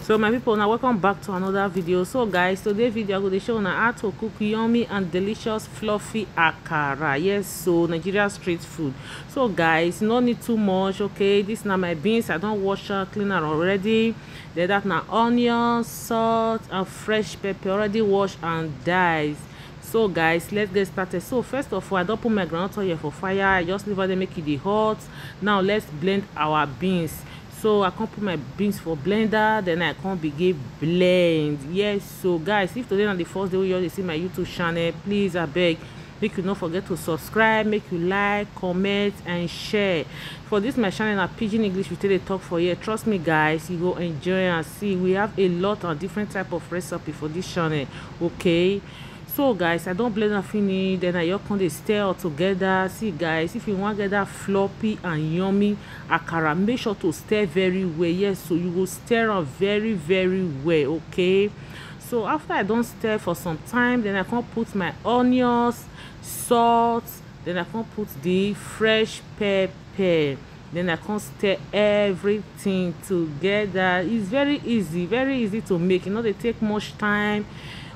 So my people, now welcome back to another video. So guys, today's video I go to show now how to cook yummy and delicious fluffy akara. Yes, so Nigeria street food. So guys, no need too much. Okay, this now my beans, I don't wash her, clean her already. Then that now onions, salt and fresh pepper already washed and diced. So guys, let's get started. So first of all, I don't put my groundnut oil for fire. I just leave it make it hot. Now let's blend our beans. So I can't put my beans for blender, then I can't begin blend. Yes, so guys, if today is the first day you see my YouTube channel, please I beg make you not forget to subscribe, make you like, comment and share. For this my channel na pidgin English we take talk for here. Trust me guys, you go enjoy and see we have a lot of different type of recipe for this channel. Okay, so guys, I don't blend and finish, then I just dey stir all together. See guys, if you want get that floppy and yummy akara, make sure to stir very well. Yes, so you will stir am very well. Okay, so after I don't stir for some time, then I can put my onions, salt, then I can put the fresh pepper, then I can stir everything together. It's very easy to make. You know, they take much time.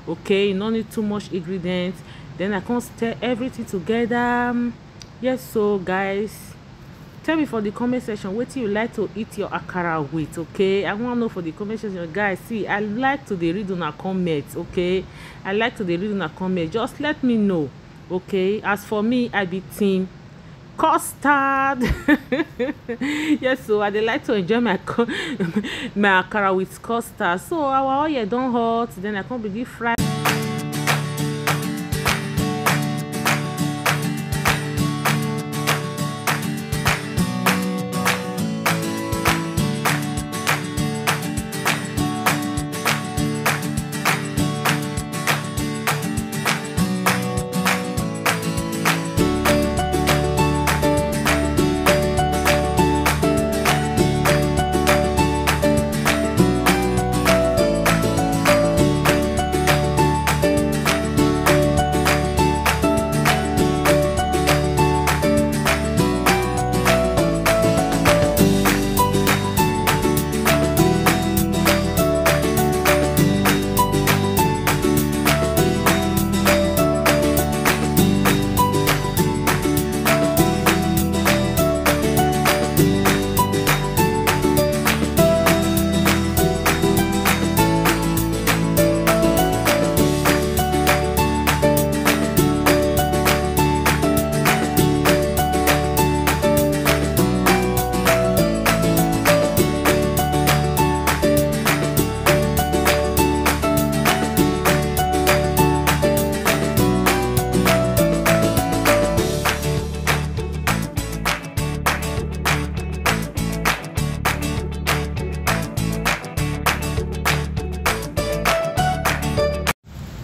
Okay, you don't need too much ingredients. Then I can stir everything together. Yes, so guys, tell me for the comment section what you like to eat your akara with. Okay, I want to know for the comment section. Guys, see, I like to read on a comment. Okay, I like to read on a comment. Just let me know. Okay, as for me, I be team custard. Yes, so I like to enjoy my my akara with custard. So our oil don't hot, then I can begin fry.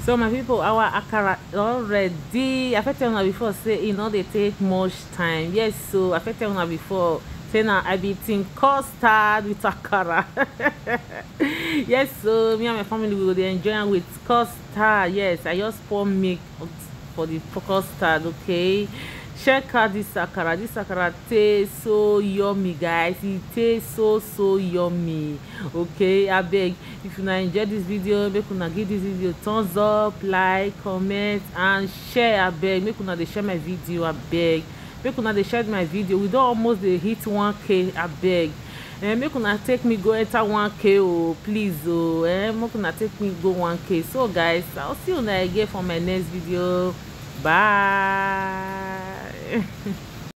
So my people, our akara already. I tell you before say they take much time. Yes, so I tell you before say now I be eating custard with akara. Yes, so me and my family will enjoy with custard. Yes, I just pour milk for the custard. Okay, check out this akara. This akara tastes so yummy, guys. It tastes so yummy. Okay, I beg if you enjoy this video, make una give this video thumbs up, like, comment and share. I beg make una share my video. I beg make una share my video. We don't almost hit 1K. I beg make una take me go enter 1K. Oh please, oh make una take me go 1K. So guys, I'll see you again for my next video. Bye.